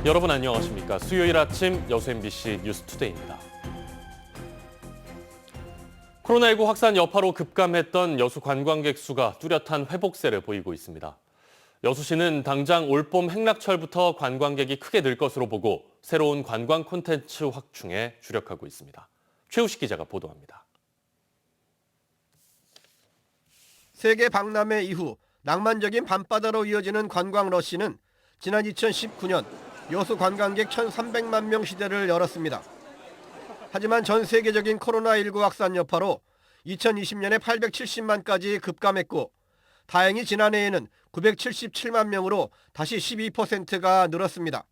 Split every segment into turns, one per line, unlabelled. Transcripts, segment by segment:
여러분 안녕하십니까? 수요일 아침 여수 MBC 뉴스투데이입니다. 코로나19 확산 여파로 급감했던 여수 관광객 수가 뚜렷한 회복세를 보이고 있습니다. 여수시는 당장 올봄 행락철부터 관광객이 크게 늘 것으로 보고 새로운 관광 콘텐츠 확충에 주력하고 있습니다. 최우식 기자가 보도합니다.
세계 박람회 이후 낭만적인 밤바다로 이어지는 관광 러시는 지난 2019년 여수 관광객 1,300만 명 시대를 열었습니다. 하지만 전 세계적인 코로나19 확산 여파로 2020년에 870만까지 급감했고 다행히 지난해에는 977만 명으로 다시 12%가 늘었습니다.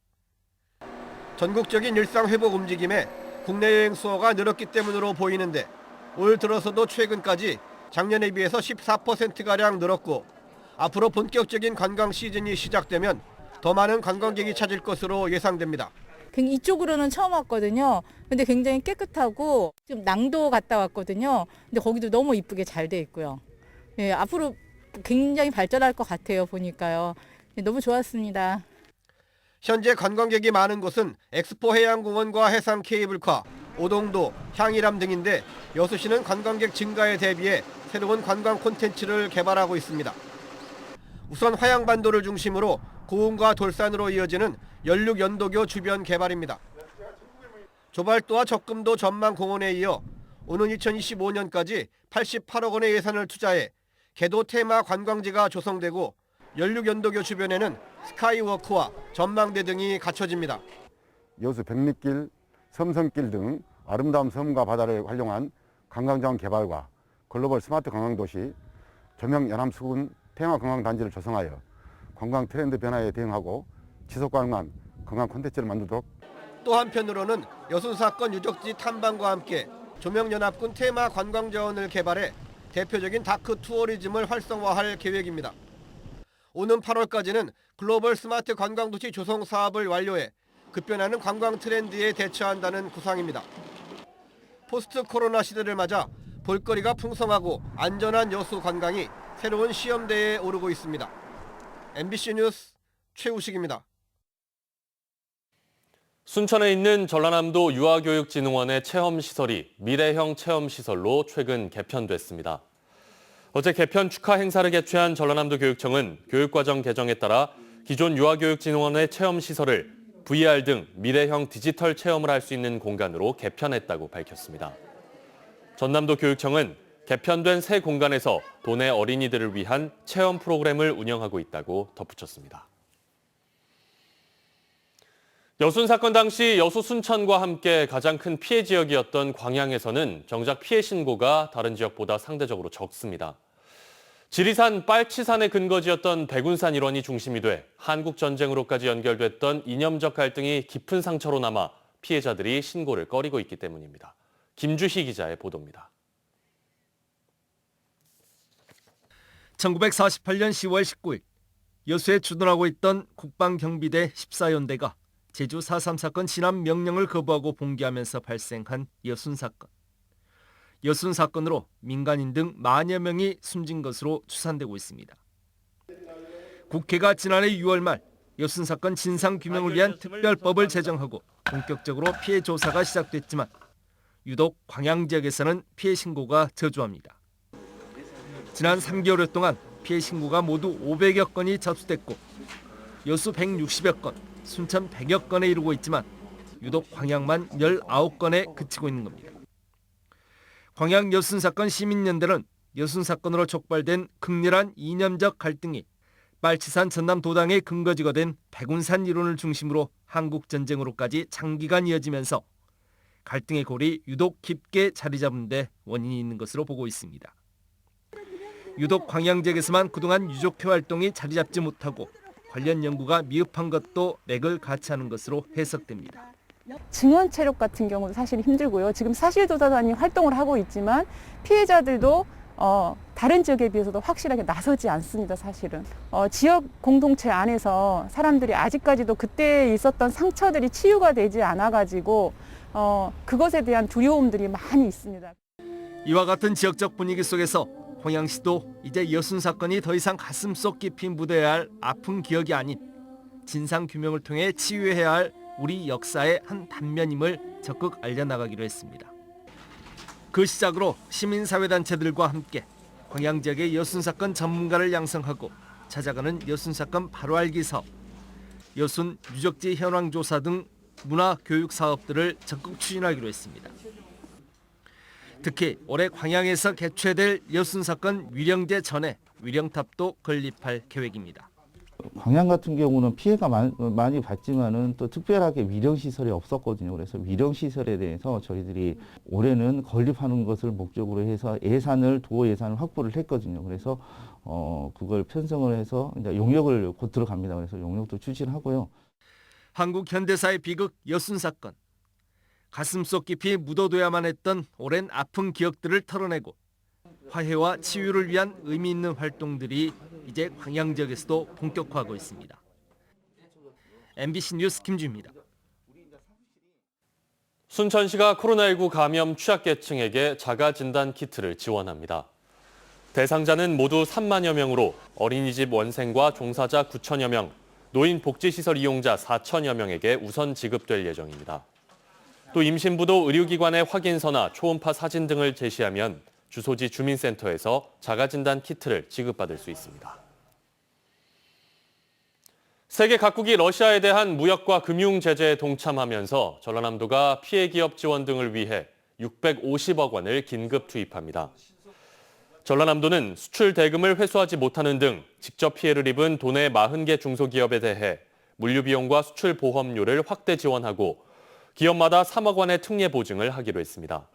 전국적인 일상 회복 움직임에 국내 여행 수요가 늘었기 때문으로 보이는데 올 들어서도 최근까지 작년에 비해서 14%가량 늘었고 앞으로 본격적인 관광 시즌이 시작되면 더 많은 관광객이 찾을 것으로 예상됩니다.
이쪽으로는 처음 왔거든요. 근데 굉장히 깨끗하고 좀 낭도 갔다 왔거든요. 근데 거기도 너무 이쁘게 잘 돼 있고요. 예, 앞으로 굉장히 발전할 것 같아요. 보니까요. 너무 좋았습니다.
현재 관광객이 많은 곳은 엑스포 해양공원과 해상 케이블카, 오동도, 향일암 등인데 여수시는 관광객 증가에 대비해 새로운 관광 콘텐츠를 개발하고 있습니다. 우선 화양반도를 중심으로 고흥과 돌산으로 이어지는 연륙연도교 주변 개발입니다. 조발도와 적금도 전망공원에 이어 오는 2025년까지 88억 원의 예산을 투자해 개도 테마 관광지가 조성되고 연륙연도교 주변에는 스카이워크와 전망대 등이 갖춰집니다.
여수 백리길, 섬성길 등 아름다운 섬과 바다를 활용한 관광자원 개발과 글로벌 스마트 관광도시, 조명 연암 수군 테마 관광단지를 조성하여 관광 트렌드 변화에 대응하고 지속 가능한 관광 콘텐츠를 만들도록.
또 한편으로는 여순사건 유적지 탐방과 함께 조명연합군 테마 관광자원을 개발해 대표적인 다크 투어리즘을 활성화할 계획입니다. 오는 8월까지는 글로벌 스마트 관광도시 조성 사업을 완료해 급변하는 관광 트렌드에 대처한다는 구상입니다. 포스트 코로나 시대를 맞아 볼거리가 풍성하고 안전한 여수 관광이 새로운 시험대에 오르고 있습니다. MBC 뉴스 최우식입니다.
순천에 있는 전라남도 유아교육진흥원의 체험시설이 미래형 체험시설로 최근 개편됐습니다. 어제 개편 축하 행사를 개최한 전라남도 교육청은 교육과정 개정에 따라 기존 유아교육진흥원의 체험시설을 VR 등 미래형 디지털 체험을 할 수 있는 공간으로 개편했다고 밝혔습니다. 전남도 교육청은 개편된 새 공간에서 도내 어린이들을 위한 체험 프로그램을 운영하고 있다고 덧붙였습니다. 여순 사건 당시 여수 순천과 함께 가장 큰 피해 지역이었던 광양에서는 정작 피해 신고가 다른 지역보다 상대적으로 적습니다. 지리산 빨치산의 근거지였던 백운산 일원이 중심이 돼 한국전쟁으로까지 연결됐던 이념적 갈등이 깊은 상처로 남아 피해자들이 신고를 꺼리고 있기 때문입니다. 김주희 기자의 보도입니다.
1948년 10월 19일 여수에 주둔하고 있던 국방경비대 14연대가 제주 4.3 사건 진압 명령을 거부하고 봉기하면서 발생한 여순 사건. 여순 사건으로 민간인 등 만여 명이 숨진 것으로 추산되고 있습니다. 국회가 지난해 6월 말 여순 사건 진상규명을 위한 특별법을 제정하고 본격적으로 피해 조사가 시작됐지만 유독 광양 지역에서는 피해 신고가 저조합니다. 지난 3개월 동안 피해 신고가 모두 500여 건이 접수됐고 여수 160여 건, 순천 100여 건에 이르고 있지만 유독 광양만 19건에 그치고 있는 겁니다. 광양 여순 사건 시민연대는 여순 사건으로 촉발된 극렬한 이념적 갈등이 빨치산 전남 도당의 근거지가 된 백운산 일원을 중심으로 한국전쟁으로까지 장기간 이어지면서 갈등의 골이 유독 깊게 자리 잡은 데 원인이 있는 것으로 보고 있습니다. 유독 광양 지역에서만 그동안 유족회 활동이 자리 잡지 못하고 관련 연구가 미흡한 것도 맥을 같이 하는 것으로 해석됩니다.
증언 체력 같은 경우도 사실 힘들고요. 지금 사실조사단이 활동을 하고 있지만 피해자들도 다른 지역에 비해서도 확실하게 나서지 않습니다. 사실은 지역 공동체 안에서 사람들이 아직까지도 그때 있었던 상처들이 치유가 되지 않아가지고 그것에 대한 두려움들이 많이 있습니다.
이와 같은 지역적 분위기 속에서 광양시도 이제 여순 사건이 더 이상 가슴속 깊이 묻어야 할 아픈 기억이 아닌 진상규명을 통해 치유해야 할 우리 역사의 한 단면임을 적극 알려나가기로 했습니다. 그 시작으로 시민사회단체들과 함께 광양 지역의 여순사건 전문가를 양성하고 찾아가는 여순사건 바로알기 사업, 여순 유적지 현황 조사 등 문화교육 사업들을 적극 추진하기로 했습니다. 특히 올해 광양에서 개최될 여순사건 위령제 전에 위령탑도 건립할 계획입니다.
광양 같은 경우는 피해가 많이 봤지만은 또 특별하게 위령시설이 없었거든요. 그래서 위령시설에 대해서 저희들이 올해는 건립하는 것을 목적으로 해서 도어 예산을 확보를 했거든요. 그래서 그걸 편성을 해서 이제 용역을 곧 들어갑니다. 그래서 용역도 추진하고요.
한국 현대사의 비극 여순사건. 가슴속 깊이 묻어둬야만 했던 오랜 아픈 기억들을 털어내고 화해와 치유를 위한 의미 있는 활동들이 이제 광양 지역에서도 본격화하고 있습니다. MBC 뉴스 김주입니다.
순천시가 코로나19 감염 취약계층에게 자가진단 키트를 지원합니다. 대상자는 모두 3만여 명으로 어린이집 원생과 종사자 9천여 명, 노인 복지시설 이용자 4천여 명에게 우선 지급될 예정입니다. 또 임신부도 의료기관의 확인서나 초음파 사진 등을 제시하면 주소지 주민센터에서 자가진단 키트를 지급받을 수 있습니다. 세계 각국이 러시아에 대한 무역과 금융 제재에 동참하면서 전라남도가 피해 기업 지원 등을 위해 650억 원을 긴급 투입합니다. 전라남도는 수출 대금을 회수하지 못하는 등 직접 피해를 입은 도내 40개 중소기업에 대해 물류비용과 수출 보험료를 확대 지원하고 기업마다 3억 원의 특례 보증을 하기로 했습니다.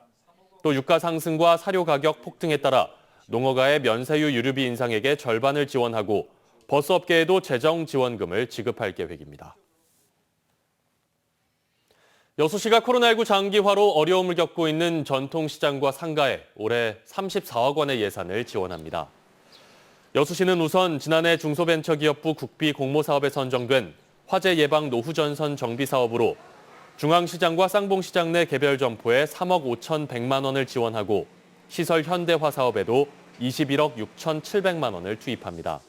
또 유가 상승과 사료 가격 폭등에 따라 농어가의 면세유 유류비 인상액의 절반을 지원하고 버스업계에도 재정 지원금을 지급할 계획입니다. 여수시가 코로나19 장기화로 어려움을 겪고 있는 전통시장과 상가에 올해 34억 원의 예산을 지원합니다. 여수시는 우선 지난해 중소벤처기업부 국비 공모사업에 선정된 화재 예방 노후전선 정비 사업으로 중앙시장과 쌍봉시장 내 개별 점포에 3억 5,100만 원을 지원하고 시설 현대화 사업에도 21억 6,700만 원을 투입합니다.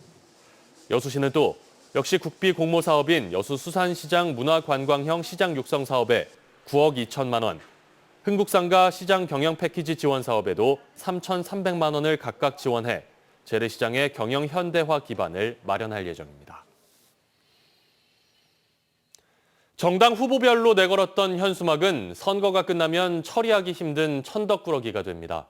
여수시는 또 역시 국비 공모 사업인 여수수산시장 문화관광형 시장 육성 사업에 9억 2천만 원, 흥국상가 시장 경영 패키지 지원 사업에도 3,300만 원을 각각 지원해 재래시장의 경영 현대화 기반을 마련할 예정입니다. 정당 후보별로 내걸었던 현수막은 선거가 끝나면 처리하기 힘든 천덕꾸러기가 됩니다.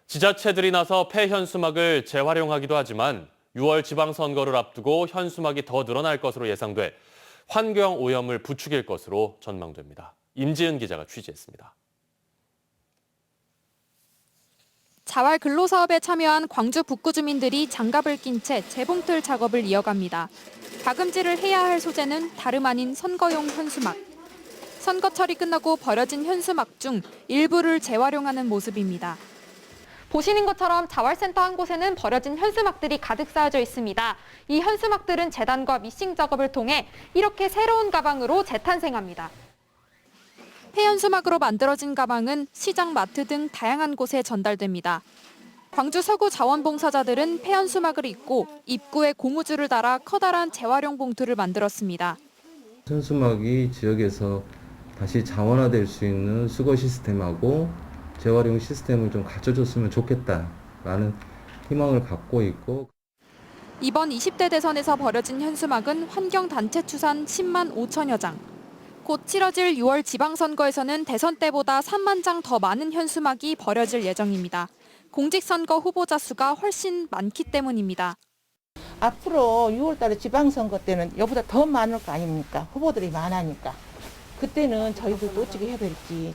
지자체들이 나서 폐현수막을 재활용하기도 하지만 6월 지방선거를 앞두고 현수막이 더 늘어날 것으로 예상돼 환경오염을 부추길 것으로 전망됩니다. 임지은 기자가 취재했습니다.
자활 근로사업에 참여한 광주 북구 주민들이 장갑을 낀 채 재봉틀 작업을 이어갑니다. 다금질을 해야 할 소재는 다름 아닌 선거용 현수막. 선거철이 끝나고 버려진 현수막 중 일부를 재활용하는 모습입니다.
보시는 것처럼 자활센터 한 곳에는 버려진 현수막들이 가득 쌓여져 있습니다. 이 현수막들은 재단과 미싱 작업을 통해 이렇게 새로운 가방으로 재탄생합니다.
폐현수막으로 만들어진 가방은 시장, 마트 등 다양한 곳에 전달됩니다. 광주 서구 자원봉사자들은 폐현수막을 입고 입구에 고무줄을 달아 커다란 재활용 봉투를 만들었습니다.
현수막이 지역에서 다시 자원화될 수 있는 수거 시스템하고 재활용 시스템을 좀 갖춰줬으면 좋겠다라는 희망을 갖고 있고,
이번 20대 대선에서 버려진 현수막은 환경단체 추산 10만 5천여 장. 곧 치러질 6월 지방선거에서는 대선 때보다 3만 장 더 많은 현수막이 버려질 예정입니다. 공직선거 후보자 수가 훨씬 많기 때문입니다.
앞으로 6월 달에 지방선거 때는 이보다 더 많을 거 아닙니까? 후보들이 많으니까. 그때는 저희들도 어떻게 해야 될지.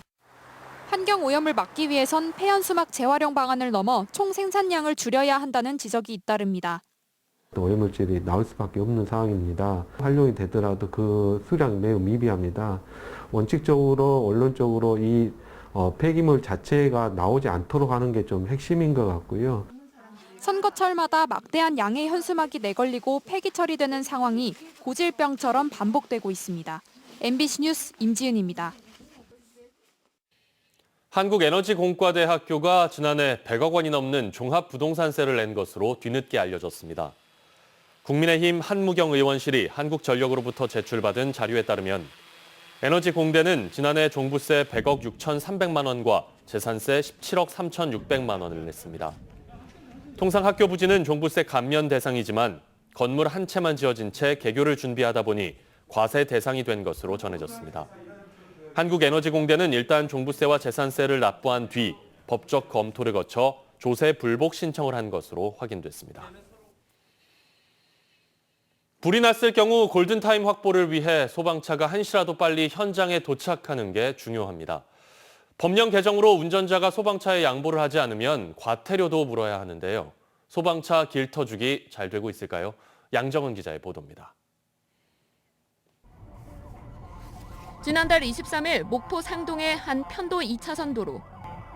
환경오염을 막기 위해선 폐현수막 재활용 방안을 넘어 총 생산량을 줄여야 한다는 지적이 잇따릅니다.
오염물질이 나올 수밖에 없는 상황입니다. 활용이 되더라도 그 수량이 매우 미비합니다. 원칙적으로 원론적으로 이 폐기물 자체가 나오지 않도록 하는 게 좀 핵심인 것 같고요.
선거철마다 막대한 양의 현수막이 내걸리고 폐기 처리되는 상황이 고질병처럼 반복되고 있습니다. MBC 뉴스 임지은입니다.
한국에너지공과대학교가 지난해 100억 원이 넘는 종합부동산세를 낸 것으로 뒤늦게 알려졌습니다. 국민의힘 한무경 의원실이 한국전력으로부터 제출받은 자료에 따르면 에너지 공대는 지난해 종부세 100억 6,300만 원과 재산세 17억 3,600만 원을 냈습니다. 통상 학교 부지는 종부세 감면 대상이지만 건물 한 채만 지어진 채 개교를 준비하다 보니 과세 대상이 된 것으로 전해졌습니다. 한국에너지공대는 일단 종부세와 재산세를 납부한 뒤 법적 검토를 거쳐 조세 불복 신청을 한 것으로 확인됐습니다. 불이 났을 경우 골든타임 확보를 위해 소방차가 한시라도 빨리 현장에 도착하는 게 중요합니다. 법령 개정으로 운전자가 소방차에 양보를 하지 않으면 과태료도 물어야 하는데요. 소방차 길터주기 잘 되고 있을까요? 양정은 기자의 보도입니다.
지난달 23일 목포 상동의 한 편도 2차선 도로.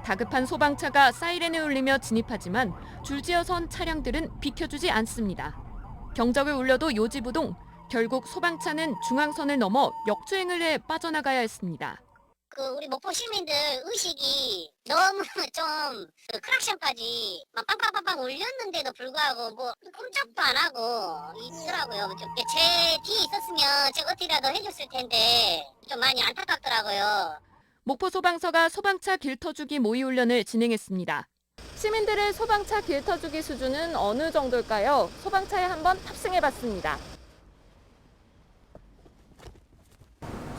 다급한 소방차가 사이렌을 울리며 진입하지만 줄지어선 차량들은 비켜주지 않습니다. 경적을 울려도 요지부동, 결국 소방차는 중앙선을 넘어 역주행을 해 빠져나가야 했습니다.
우리 목포 시민들 의식이 너무 좀 크락션까지 막 빵빵빵빵 울렸는데도 불구하고 뭐 꼼짝도 안 하고 있더라고요. 제 뒤에 있었으면 제가 어떻게라도 해줬을 텐데 좀 많이 안타깝더라고요.
목포 소방서가 소방차 길터주기 모의 훈련을 진행했습니다. 시민들의 소방차 길터주기 수준은 어느 정도일까요? 소방차에 한번 탑승해봤습니다.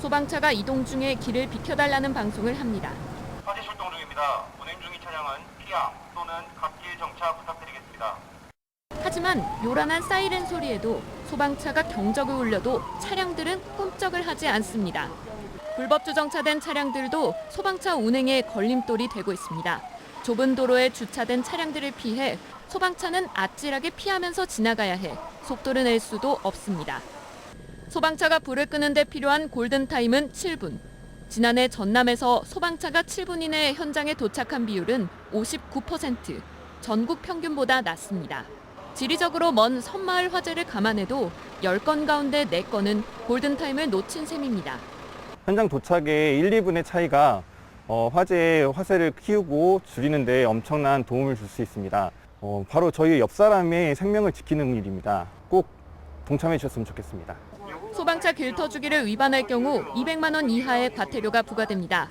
소방차가 이동 중에 길을 비켜달라는 방송을 합니다.
화재 출동 중입니다. 운행 중인 차량은 피하 또는 갓길 정차 부탁드리겠습니다.
하지만 요란한 사이렌 소리에도 소방차가 경적을 울려도 차량들은 꼼짝을 하지 않습니다. 불법 주정차된 차량들도 소방차 운행에 걸림돌이 되고 있습니다. 좁은 도로에 주차된 차량들을 피해 소방차는 아찔하게 피하면서 지나가야 해 속도를 낼 수도 없습니다. 소방차가 불을 끄는 데 필요한 골든타임은 7분. 지난해 전남에서 소방차가 7분 이내에 현장에 도착한 비율은 59%, 전국 평균보다 낮습니다. 지리적으로 먼 섬마을 화재를 감안해도 10건 가운데 4건은 골든타임을 놓친 셈입니다.
현장 도착에 1, 2분의 차이가 화재의 화세를 키우고 줄이는 데 엄청난 도움을 줄 수 있습니다. 바로 저희 옆 사람의 생명을 지키는 일입니다. 꼭 동참해 주셨으면 좋겠습니다.
소방차 길터주기를 위반할 경우 200만 원 이하의 과태료가 부과됩니다.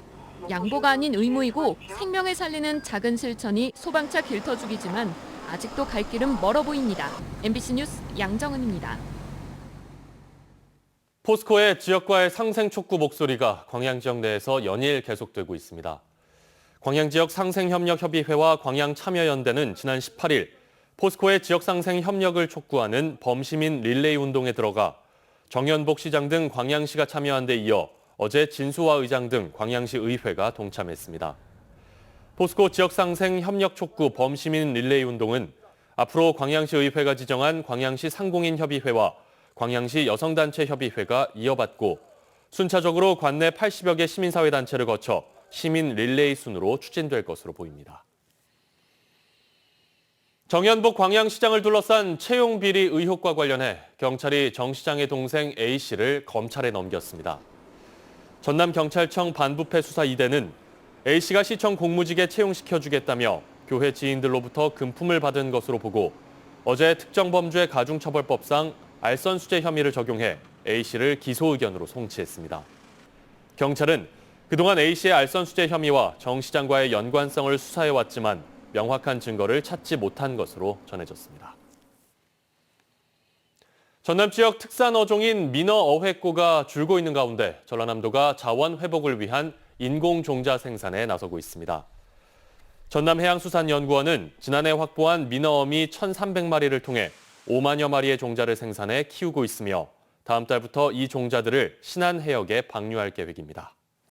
양보가 아닌 의무이고 생명을 살리는 작은 실천이 소방차 길터주기지만 아직도 갈 길은 멀어 보입니다. MBC 뉴스 양정은입니다.
포스코의 지역과의 상생 촉구 목소리가 광양 지역 내에서 연일 계속되고 있습니다. 광양 지역 상생협력협의회와 광양참여연대는 지난 18일 포스코의 지역 상생 협력을 촉구하는 범시민 릴레이 운동에 들어가 정연복 시장 등 광양시가 참여한 데 이어 어제 진수화 의장 등 광양시 의회가 동참했습니다. 포스코 지역 상생 협력 촉구 범시민 릴레이 운동은 앞으로 광양시 의회가 지정한 광양시 상공인협의회와 광양시 여성단체 협의회가 이어받고 순차적으로 관내 80여 개 시민사회단체를 거쳐 시민 릴레이 순으로 추진될 것으로 보입니다. 정연복 광양시장을 둘러싼 채용 비리 의혹과 관련해 경찰이 정 시장의 동생 A씨를 검찰에 넘겼습니다. 전남경찰청 반부패 수사 2대는 A씨가 시청 공무직에 채용시켜주겠다며 교회 지인들로부터 금품을 받은 것으로 보고 어제 특정범죄가중처벌법상 알선수재 혐의를 적용해 A씨를 기소 의견으로 송치했습니다. 경찰은 그동안 A씨의 알선수재 혐의와 정 시장과의 연관성을 수사해왔지만 명확한 증거를 찾지 못한 것으로 전해졌습니다. 전남 지역 특산 어종인 민어 어획고가 줄고 있는 가운데 전라남도가 자원 회복을 위한 인공종자 생산에 나서고 있습니다. 전남해양수산연구원은 지난해 확보한 민어어미 1,300마리를 통해 5만여 마리의 종자를 생산해 키우고 있으며 다음 달부터 이 종자들을 신안 해역에 방류할 계획입니다.